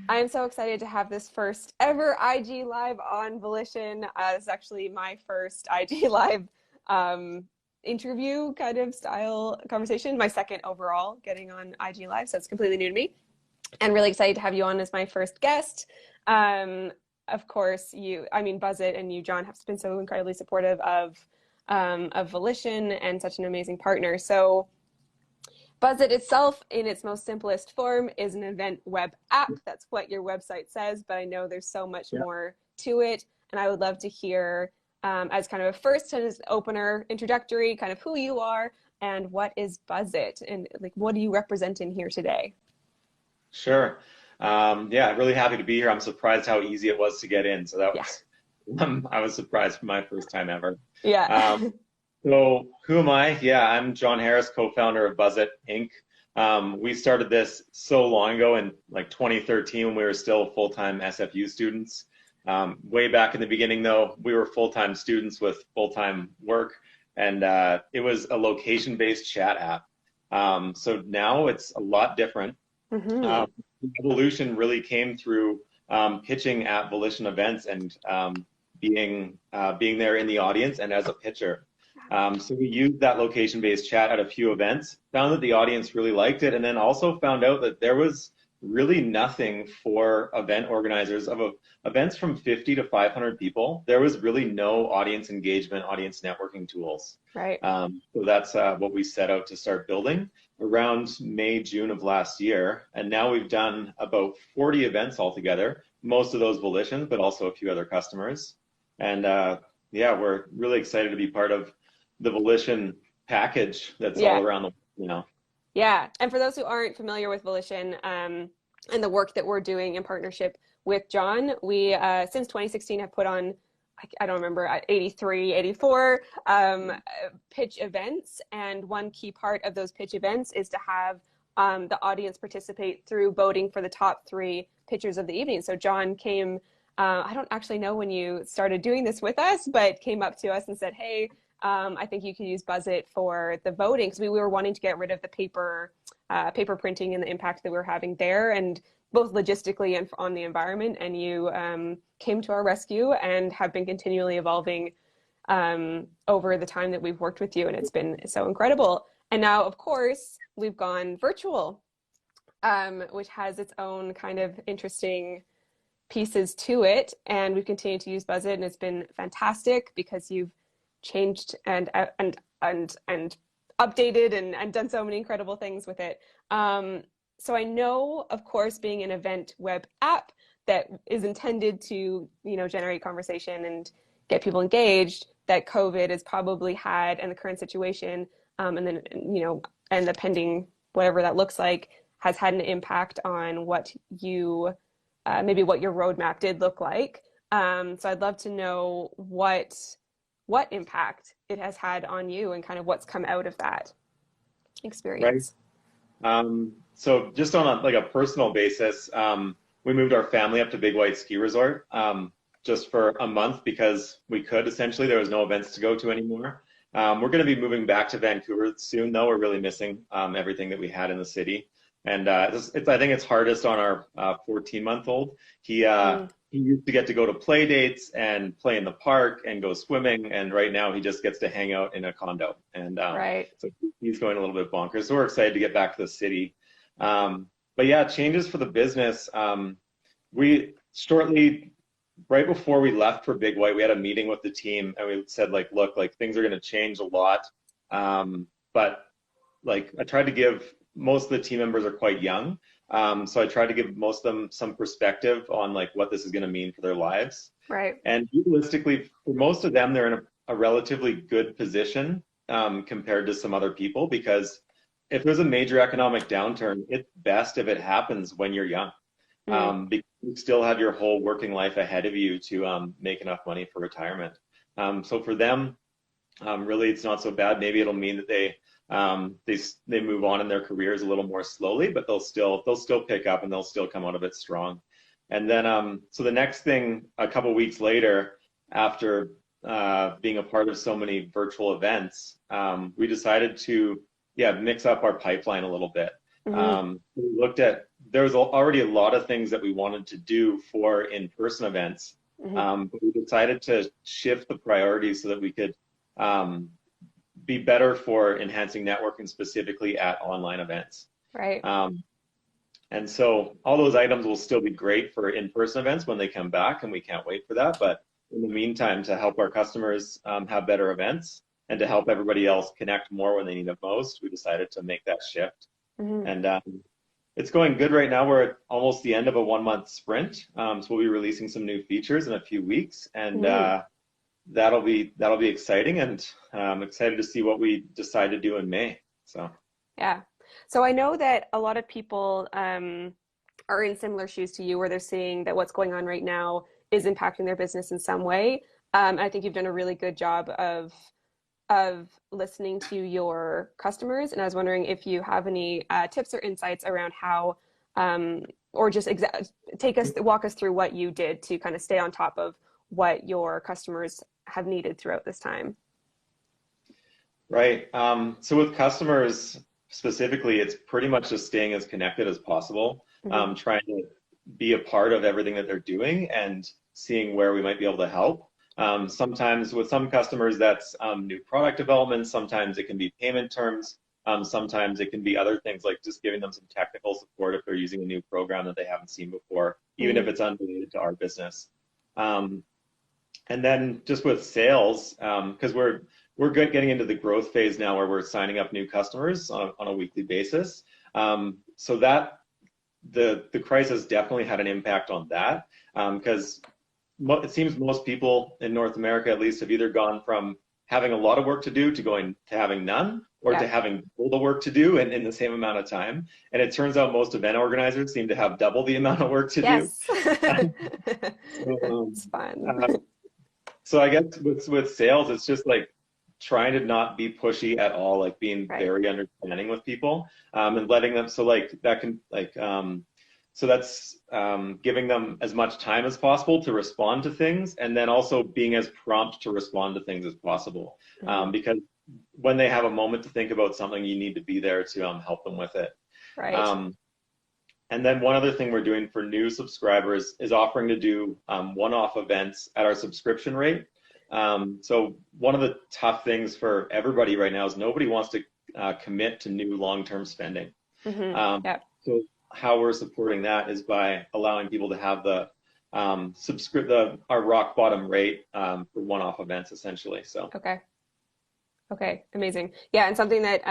I'm so excited to have this first ever IG Live on Volition. This is actually my first IG Live interview kind of style conversation, my second overall getting on IG Live, so it's completely new to me. And really excited to have you on as my first guest. Of course, BuzzIt and you, John, have been so incredibly supportive of Volition and such an amazing partner. So BuzzIt itself, in its most simplest form, is an event web app. That's what your website says, but I know there's so much more to it. And I would love to hear, as kind of a first and as opener, introductory, kind of who you are and what is BuzzIt, and like what are you representing here today? Sure. Yeah, really happy to be here. I'm surprised how easy it was to get in. So that was, I was surprised for my first time ever. Yeah. So who am I? Yeah, I'm John Harris, co-founder of BuzzIt Inc. We started this so long ago in like 2013 when we were still full-time SFU students. Way back in the beginning, though, we were full-time students with full-time work, and it was a location-based chat app. So now it's a lot different. Mm-hmm. Evolution really came through pitching at Volition events and being there in the audience and as a pitcher. So we used that location-based chat at a few events, found that the audience really liked it, and then also found out that there was really nothing for event organizers of events from 50 to 500 people. There was really no audience engagement, audience networking tools. Right. So that's what we set out to start building around May, June of last year. And now we've done about 40 events altogether, most of those Volition, but also a few other customers. And yeah, we're really excited to be part of the Volition package that's all around the, Yeah, and for those who aren't familiar with Volition and the work that we're doing in partnership with John, we since 2016 have put on, I don't remember, 83, 84 pitch events, and one key part of those pitch events is to have the audience participate through voting for the top 3 pitchers of the evening. So John came, I don't actually know when you started doing this with us, but came up to us and said, hey, I think you could use BuzzIt for the voting, because we were wanting to get rid of the paper printing and the impact that we were having there, and both logistically and on the environment. And you came to our rescue and have been continually evolving over the time that we've worked with you, and it's been so incredible. And now, of course, we've gone virtual, which has its own kind of interesting pieces to it, and we've continued to use BuzzIt, and it's been fantastic because you've changed and updated and done so many incredible things with it. So I know, of course, being an event web app that is intended to, generate conversation and get people engaged, that COVID has probably had, and the current situation, and then, and the pending whatever that looks like, has had an impact on what you, maybe what your roadmap did look like. So I'd love to know what impact it has had on you and kind of what's come out of that experience. Right. So just on a personal basis, we moved our family up to Big White Ski Resort just for a month because we could. Essentially, there was no events to go to anymore. We're going to be moving back to Vancouver soon, though. We're really missing everything that we had in the city. And I think it's hardest on our 14-month-old. He used to get to go to play dates and play in the park and go swimming, and right now he just gets to hang out in a condo. And so he's going a little bit bonkers. So we're excited to get back to the city. But yeah, changes for the business. We shortly, right before we left for Big White, we had a meeting with the team, and we said, look, things are going to change a lot. But I tried to give, most of the team members are quite young. So I tried to give most of them some perspective on what this is going to mean for their lives. Right. And realistically, for most of them, they're in a relatively good position compared to some other people, because if there's a major economic downturn, it's best if it happens when you're young, because you still have your whole working life ahead of you to make enough money for retirement. So for them, really, it's not so bad. Maybe it'll mean that they move on in their careers a little more slowly, but they'll still pick up and they'll still come out of it strong. And then so the next thing, a couple of weeks later, after being a part of so many virtual events, we decided to mix up our pipeline a little bit. We looked at there was already a lot of things that we wanted to do for in-person events, but we decided to shift the priorities so that we could be better for enhancing networking specifically at online events. Right. And so all those items will still be great for in-person events when they come back, and we can't wait for that. But in the meantime, to help our customers have better events and to help everybody else connect more when they need it most, we decided to make that shift. And it's going good right now. We're at almost the end of a 1-month sprint. So we'll be releasing some new features in a few weeks, and that'll be exciting. And I'm excited to see what we decide to do in May. So yeah. So I know that a lot of people are in similar shoes to you, where they're seeing that what's going on right now is impacting their business in some way. I think you've done a really good job of listening to your customers. And I was wondering if you have any tips or insights around how, or just walk us through what you did to kind of stay on top of what your customers have needed throughout this time. Right. So with customers specifically, it's pretty much just staying as connected as possible, trying to be a part of everything that they're doing and seeing where we might be able to help. Sometimes with some customers, that's new product development. Sometimes it can be payment terms. Sometimes it can be other things like just giving them some technical support if they're using a new program that they haven't seen before, even if it's unrelated to our business. And then just with sales, because we're getting into the growth phase now where we're signing up new customers on a weekly basis. So that the crisis definitely had an impact on that, because it seems most people in North America, at least, have either gone from having a lot of work to do to having none, or to having all the work to do in the same amount of time. And it turns out most event organizers seem to have double the amount of work to do. It's fun. So I guess with sales, it's just like trying to not be pushy at all, like being very understanding with people, and letting them, so like that can so that's giving them as much time as possible to respond to things, and then also being as prompt to respond to things as possible, because when they have a moment to think about something, you need to be there to help them with it. Right. And then one other thing we're doing for new subscribers is offering to do one-off events at our subscription rate. So one of the tough things for everybody right now is nobody wants to commit to new long-term spending. So how we're supporting that is by allowing people to have the our rock bottom rate for one-off events, essentially. So okay, amazing. Yeah, and something that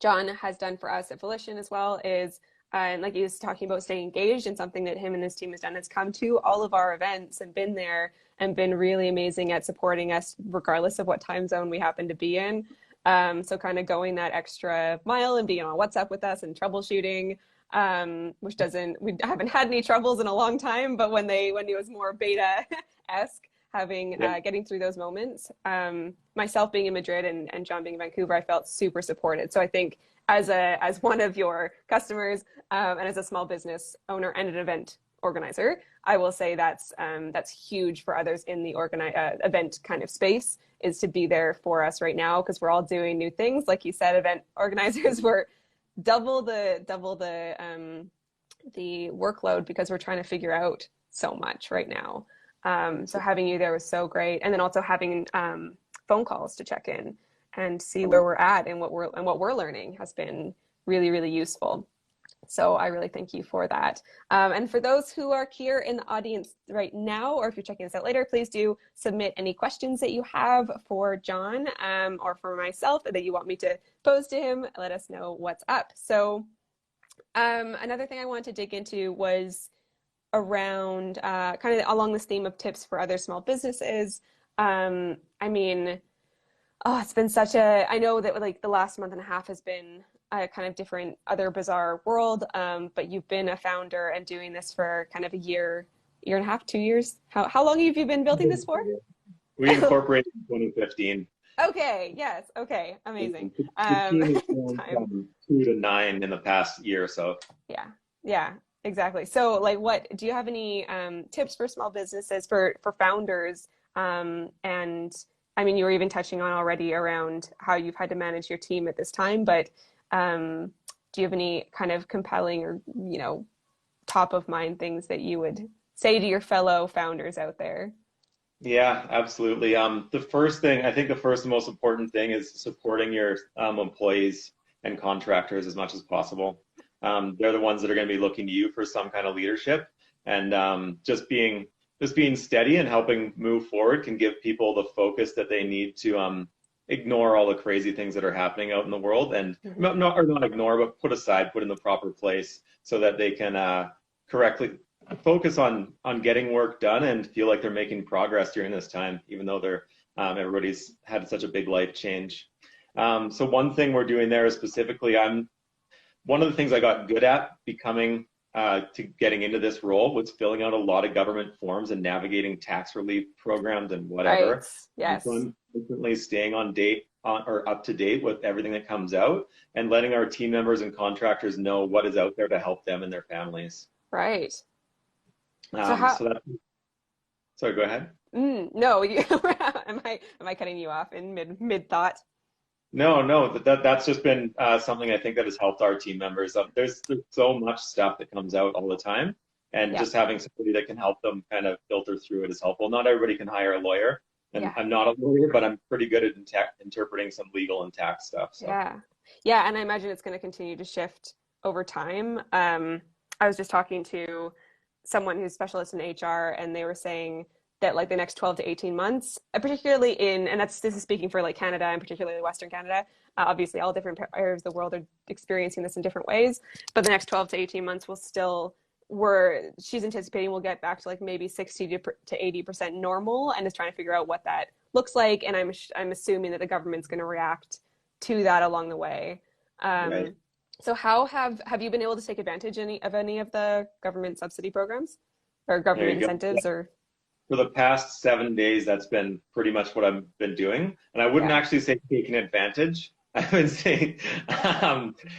John has done for us at Volition as well is, like he was talking about, staying engaged, and something that him and his team has done is come to all of our events and been there and been really amazing at supporting us regardless of what time zone we happen to be in. So kind of going that extra mile and being on WhatsApp with us and troubleshooting, which we haven't had any troubles in a long time, but when it was more beta-esque, getting through those moments, myself being in Madrid and John being in Vancouver, I felt super supported. So I think as one of your customers, and as a small business owner and an event organizer, I will say that's huge for others in the event kind of space, is to be there for us right now, because we're all doing new things. Like you said, event organizers were double the workload because we're trying to figure out so much right now. So having you there was so great, and then also having phone calls to check in and see where we're at and what we're learning has been really, really useful. So I really thank you for that. And for those who are here in the audience right now, or if you're checking this out later, please do submit any questions that you have for John, or for myself that you want me to pose to him. Let us know what's up. So another thing I wanted to dig into was around kind of along this theme of tips for other small businesses. I mean, it's been I know that like the last month and a half has been a kind of different, other bizarre world, but you've been a founder and doing this for kind of a year and a half, 2 years. How long have you been building this for? We incorporated in 2015. Okay, yes, okay, amazing. The team has grown from 2 to 9 in the past year or so. Yeah, exactly. So like, what do you have any tips for small businesses, for founders? And I mean, you were even touching on already around how you've had to manage your team at this time, but do you have any kind of compelling or, you know, top of mind things that you would say to your fellow founders out there? Yeah, absolutely. The first thing, I think the first and most important thing is supporting your employees and contractors as much as possible. They're the ones that are going to be looking to you for some kind of leadership, and just being steady and helping move forward can give people the focus that they need to ignore all the crazy things that are happening out in the world, and not ignore, but put aside, put in the proper place so that they can correctly focus on getting work done and feel like they're making progress during this time, even though they're everybody's had such a big life change. So one thing we're doing there is specifically, one of the things I got good at becoming to getting into this role was filling out a lot of government forms and navigating tax relief programs and whatever. Right. Yes. So I'm constantly staying or up to date with everything that comes out and letting our team members and contractors know what is out there to help them and their families. Right. So how? So sorry, go ahead. No, am I cutting you off in mid thought? No, that's just been something I think that has helped our team members. There's so much stuff that comes out all the time, and just having somebody that can help them kind of filter through it is helpful. Not everybody can hire a lawyer, and I'm not a lawyer, but I'm pretty good at interpreting some legal and tax stuff. So. Yeah, and I imagine it's going to continue to shift over time. I was just talking to someone who's specialist in HR, and they were saying that like the next 12 to 18 months, particularly and this is speaking for like Canada and particularly Western Canada, obviously all different areas of the world are experiencing this in different ways, but the next 12 to 18 months she's anticipating we'll get back to like maybe 60 to 80% normal, and is trying to figure out what that looks like. And I'm assuming that the government's going to react to that along the way. Right. So how have you been able to take advantage of any of the government subsidy programs or government incentives? Or for the past 7 days, that's been pretty much what I've been doing. And I wouldn't actually say taking advantage. I would say,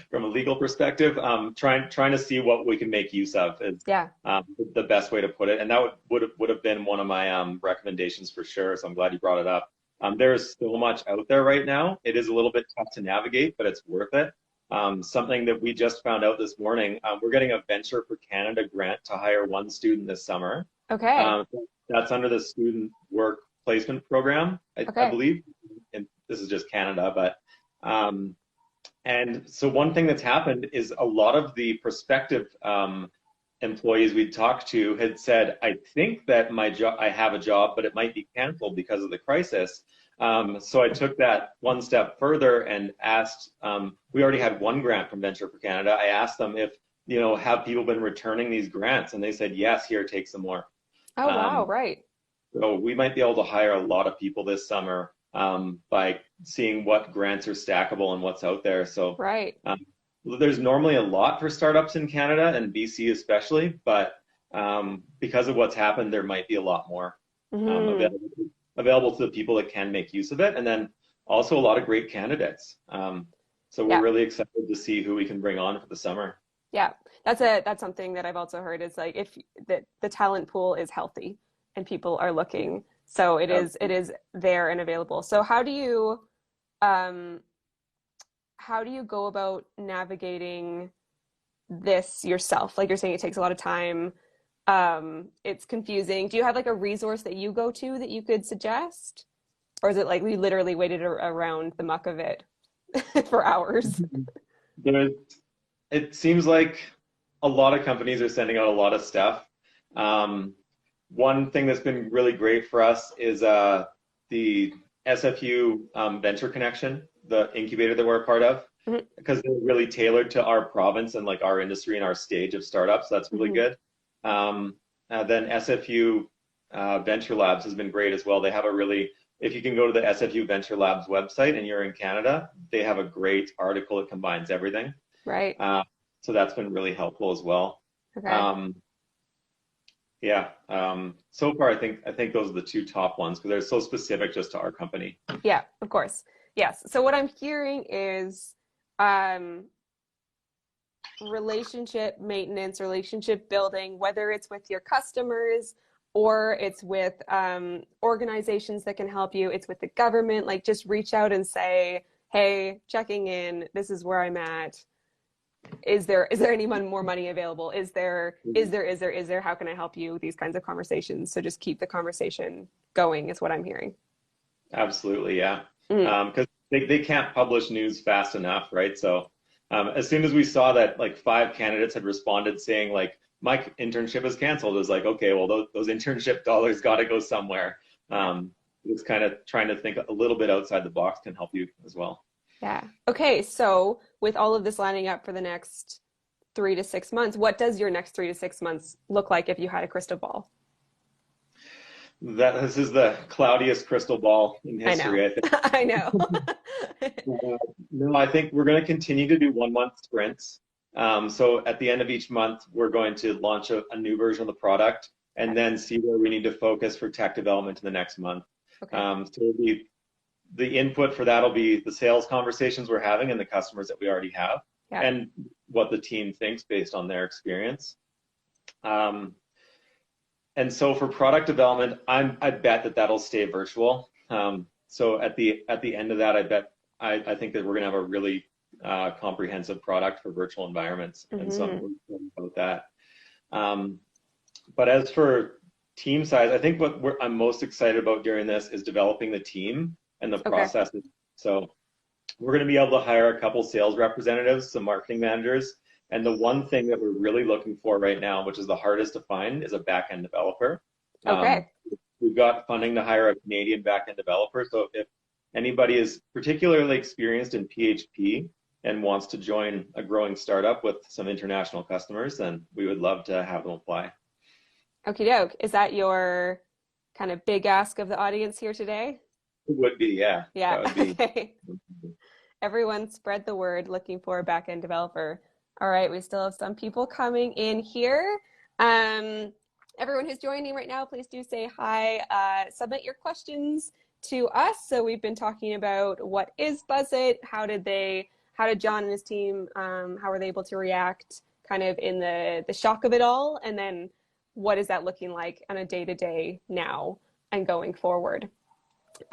from a legal perspective, trying to see what we can make use of is the best way to put it. And that would have been one of my recommendations for sure. So I'm glad you brought it up. There is so much out there right now. It is a little bit tough to navigate, but it's worth it. Something that we just found out this morning, we're getting a Venture for Canada grant to hire one student this summer. Okay. That's under the Student Work Placement Program, I believe. And this is just Canada, but and so one thing that's happened is a lot of the prospective employees we'd talked to had said, I think that I have a job, but it might be canceled because of the crisis. So I took that one step further and asked, we already had one grant from Venture for Canada. I asked them if, have people been returning these grants? And they said, yes, here, take some more. Oh, wow, right. So we might be able to hire a lot of people this summer by seeing what grants are stackable and what's out there. So there's normally a lot for startups in Canada and BC especially, but because of what's happened, there might be a lot more available to the people that can make use of it. And then also a lot of great candidates. So we're really excited to see who we can bring on for the summer. Yeah, that's something that I've also heard is like if the talent pool is healthy and people are looking, so it is there and available. So how do you go about navigating this yourself? Like you're saying, it takes a lot of time. It's confusing. Do you have like a resource that you go to that you could suggest, or is it like we literally waited around the muck of it for hours? It seems like a lot of companies are sending out a lot of stuff. One thing that's been really great for us is the SFU Venture Connection, the incubator that we're a part of, because they're really tailored to our province and like our industry and our stage of startups. So that's really good. Then SFU Venture Labs has been great as well. They have if you can go to the SFU Venture Labs website and you're in Canada, they have a great article that combines everything. Right. So that's been really helpful as well. Okay. So far, I think those are the two top ones because they're so specific just to our company. Yeah, of course. Yes. So what I'm hearing is relationship maintenance, relationship building, whether it's with your customers or it's with organizations that can help you, it's with the government, like just reach out and say, hey, checking in, this is where I'm at. is there any more money available? Is there, how can I help you? These kinds of conversations. So just keep the conversation going is what I'm hearing. Absolutely, yeah. Mm. Because they can't publish news fast enough, right? So as soon as we saw that like 5 candidates had responded saying like, my internship is canceled, it was like, okay, well, those internship dollars got to go somewhere. It's kind of trying to think a little bit outside the box can help you as well. Yeah. Okay. So with all of this lining up for the next 3 to 6 months, what does your next 3 to 6 months look like if you had a crystal ball? This is the cloudiest crystal ball in I know. history, I think. I know. No, I think we're going to continue to do 1 month sprints. So at the end of each month, we're going to launch a new version of the product and then see where we need to focus for tech development in the next month. Okay. So the input for that will be the sales conversations we're having and the customers that we already have, Yeah. and what the team thinks based on their experience. And so for product development, I bet that that'll stay virtual. So at the end of that, I think that we're gonna have a really comprehensive product for virtual environments, and so I'm excited about that. But as for team size, I think what I'm most excited about during this is developing the team and the processes. So we're going to be able to hire a couple sales representatives, some marketing managers, and the one thing that we're really looking for right now, which is the hardest to find, is a back-end developer. Okay. We've got funding to hire a Canadian back-end developer, so if anybody is particularly experienced in PHP and wants to join a growing startup with some international customers, then we would love to have them apply. Okie doke. Is that your kind of big ask of the audience here today? It would be, yeah. Yeah. That would be. Okay. Everyone spread the word looking for a back-end developer. All right, we still have some people coming in here. Everyone who's joining right now, please do say hi. Submit your questions to us. So we've been talking about what is BuzzIt, how did John and his team, how were they able to react kind of in the shock of it all? And then what is that looking like on a day-to-day now and going forward?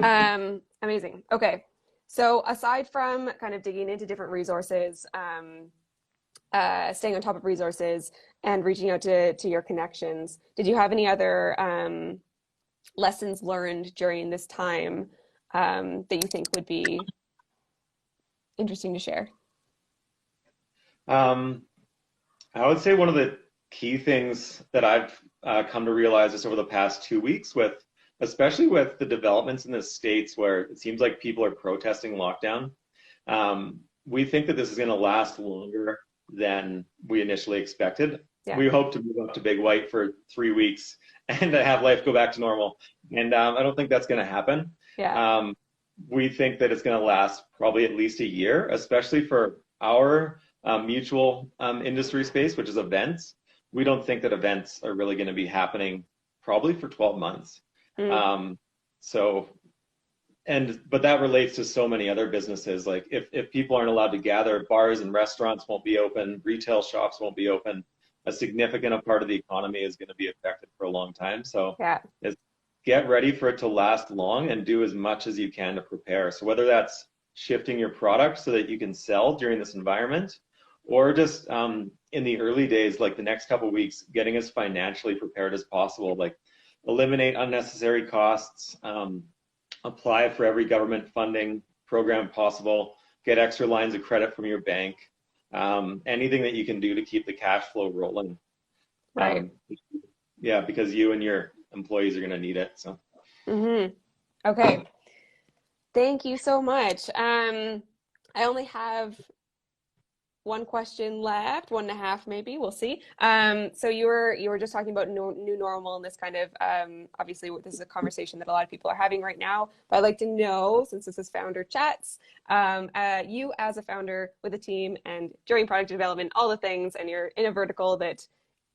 Amazing. Okay. So aside from kind of digging into different resources, staying on top of resources and reaching out to your connections, did you have any other lessons learned during this time that you think would be interesting to share? I would say one of the key things that I've come to realize just over the past 2 weeks, especially with the developments in the States where it seems like people are protesting lockdown, we think that this is going to last longer than we initially expected. Yeah. We hope to move up to Big White for 3 weeks and to have life go back to normal. And I don't think that's going to happen. Yeah. We think that it's going to last probably at least a year, especially for our mutual industry space, which is events. We don't think that events are really going to be happening probably for 12 months. But that relates to so many other businesses. Like if people aren't allowed to gather, bars and restaurants won't be open, retail shops won't be open. A significant part of the economy is going to be affected for a long time. So get ready for it to last long and do as much as you can to prepare. So whether that's shifting your product so that you can sell during this environment, or just in the early days, like the next couple of weeks, getting as financially prepared as possible, like eliminate unnecessary costs, apply for every government funding program possible, get extra lines of credit from your bank, anything that you can do to keep the cash flow rolling. Right. Because you and your employees are going to need it. So. Okay. Thank you so much. I only have one question left, 1.5 maybe, we'll see. So you were just talking about new normal and this kind of, obviously this is a conversation that a lot of people are having right now, but I'd like to know, since this is Founder Chats, you as a founder with a team and during product development, all the things, and you're in a vertical that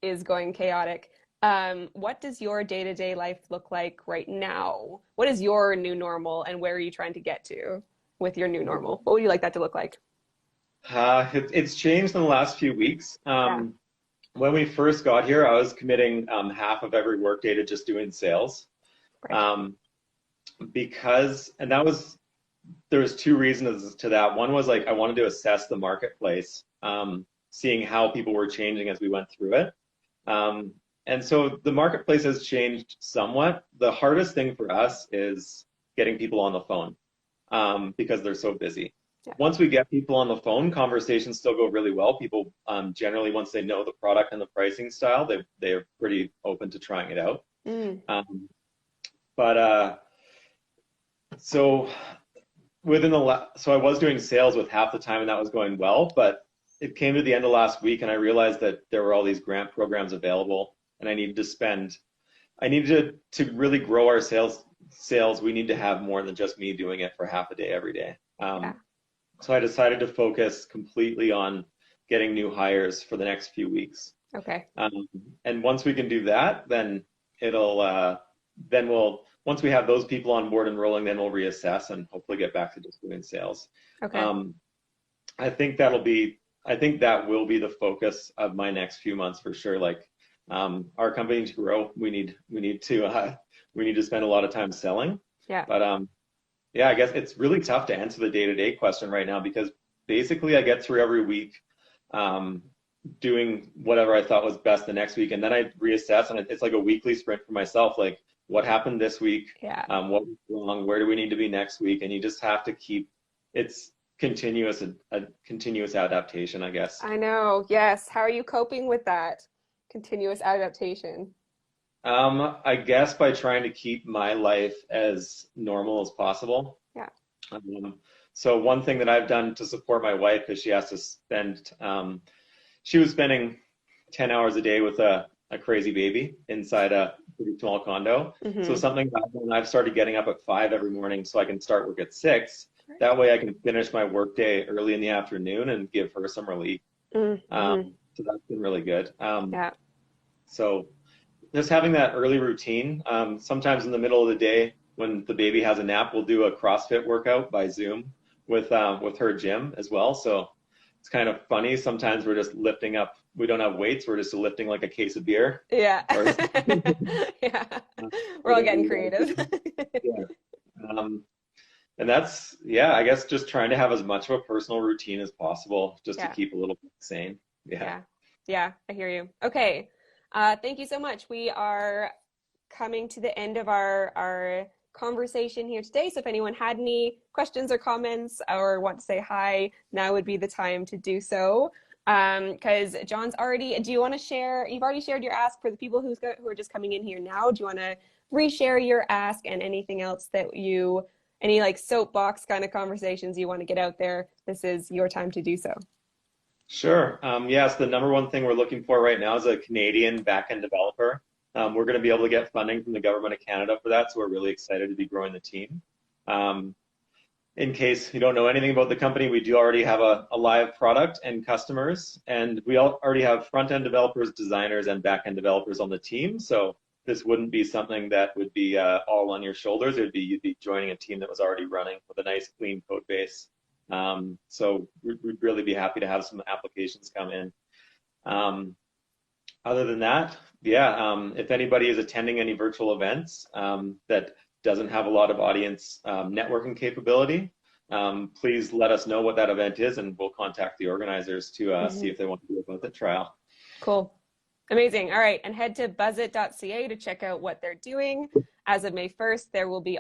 is going chaotic, what does your day-to-day life look like right now? What is your new normal and where are you trying to get to with your new normal? What would you like that to look like? It's changed in the last few weeks. When we first got here, I was committing half of every workday to just doing sales. Right. There was 2 reasons to that. One was like I wanted to assess the marketplace. seeing how people were changing as we went through it. And so the marketplace has changed somewhat. The hardest thing for us is getting people on the phone because they're so busy. Yeah. Once we get people on the phone, conversations still go really well. People generally, once they know the product and the pricing style, they're pretty open to trying it out. So so I was doing sales with half the time and that was going well, but it came to the end of last week and I realized that there were all these grant programs available and I needed to really grow our sales. We need to have more than just me doing it for half a day every day. So I decided to focus completely on getting new hires for the next few weeks. Okay. And once we can do that, then once we have those people on board and rolling, then we'll reassess and hopefully get back to just doing sales. Okay. I think that will be the focus of my next few months for sure. Like, our company to grow, we need to spend a lot of time selling. Yeah. But yeah, I guess it's really tough to answer the day-to-day question right now because basically I get through every week doing whatever I thought was best the next week, and then I reassess, and it's like a weekly sprint for myself. Like, what happened this week? Yeah. What was wrong? Where do we need to be next week? And you just have to keep it's a continuous adaptation, I guess. I know. Yes. How are you coping with that continuous adaptation? I guess by trying to keep my life as normal as possible. Yeah. So one thing that I've done to support my wife, because she has to she was spending 10 hours a day with a crazy baby inside a pretty small condo. Mm-hmm. So something I've started getting up at 5 every morning so I can start work at 6. That way I can finish my work day early in the afternoon and give her some relief. Mm-hmm. So that's been really good. Yeah. So just having that early routine. Sometimes in the middle of the day when the baby has a nap, we'll do a CrossFit workout by Zoom with her gym as well. So it's kind of funny. Sometimes we're just lifting up. We don't have weights. We're just lifting like a case of beer. Yeah. Yeah. We're all getting creative. Yeah. And that's, I guess just trying to have as much of a personal routine as possible just to keep a little bit sane. Yeah. Yeah, I hear you. Okay. Thank you so much. We are coming to the end of our conversation here today. So if anyone had any questions or comments or want to say hi, now would be the time to do so. Because John's do you want to share, you've already shared your ask for the people who are just coming in here now. Do you want to reshare your ask and anything else that any like soapbox kind of conversations you want to get out there? This is your time to do so. Sure. Yes, the number one thing we're looking for right now is a Canadian backend developer. We're going to be able to get funding from the government of Canada for that, so we're really excited to be growing the team. In case you don't know anything about the company, we do already have a live product and customers, and we already have front-end developers, designers, and back-end developers on the team. So this wouldn't be something that would be all on your shoulders. You'd be joining a team that was already running with a nice, clean code base. So we'd really be happy to have some applications come in. Other than that, if anybody is attending any virtual events that doesn't have a lot of audience networking capability, please let us know what that event is and we'll contact the organizers to see if they want to do a BuzzIt trial. Cool. Amazing. All right. And head to buzzit.ca to check out what they're doing. As of May 1st, there will be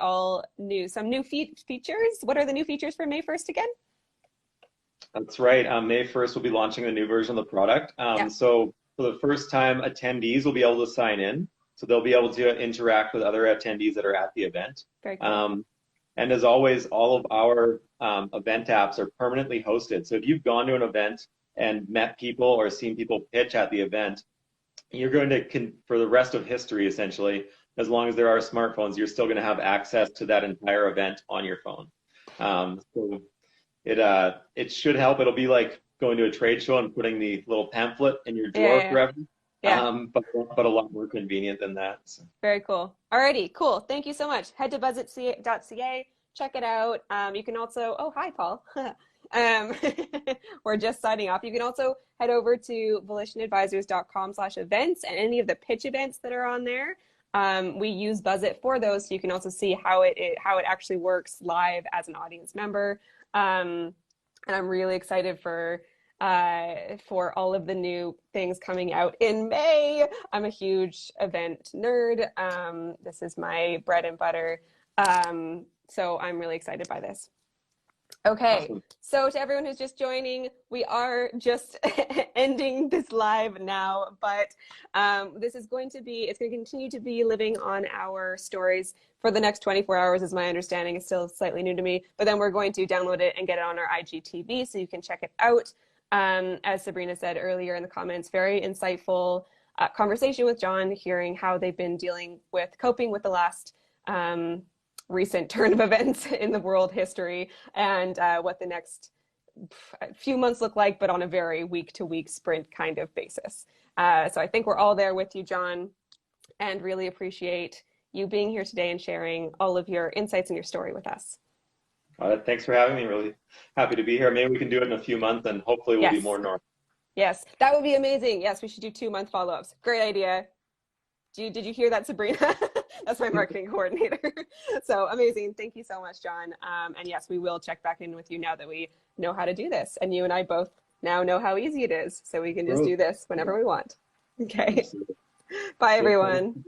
some new features. What are the new features for May 1st again? That's right. May 1st, we'll be launching a new version of the product. So for the first time, attendees will be able to sign in. So they'll be able to interact with other attendees that are at the event. Very cool. And as always, all of our event apps are permanently hosted. So if you've gone to an event and met people or seen people pitch at the event, you're going to, for the rest of history, essentially, as long as there are smartphones, you're still going to have access to that entire event on your phone. So it should help. It'll be like going to a trade show and putting the little pamphlet in your drawer forever. Yeah. But a lot more convenient than that. So. Very cool. Alrighty, cool. Thank you so much. Head to buzzit.ca, check it out. You can also, oh, hi, Paul. We're just signing off. You can also head over to volitionadvisors.com/events and any of the pitch events that are on there. We use BuzzIt for those, so you can also see how it actually works live as an audience member. And I'm really excited for for all of the new things coming out in May. I'm a huge event nerd. This is my bread and butter. So I'm really excited by this. Okay, Awesome. so to everyone who's just joining, we are just ending this live now, but this is going to be, it's going to continue to be living on our stories for the next 24 hours, is my understanding. It's still slightly new to me, but then we're going to download it and get it on our IGTV so you can check it out. As Sabrina said earlier in the comments, very insightful conversation with John, hearing how they've been dealing with coping with the last recent turn of events in the world history, and what the next few months look like, but on a very week-to-week sprint kind of basis. So I think we're all there with you, John, and really appreciate you being here today and sharing all of your insights and your story with us. Thanks for having me. Really happy to be here. Maybe we can do it in a few months and hopefully we'll be Yes, more normal. yes, that would be amazing. Yes, we should do 2-month follow-ups. Great idea. Did you hear that, Sabrina? That's my marketing coordinator. So amazing. Thank you so much, John. And yes, we will check back in with you now that we know how to do this. And you and I both now know how easy it is. So we can just do this whenever we want. Okay. Absolutely. Bye, everyone.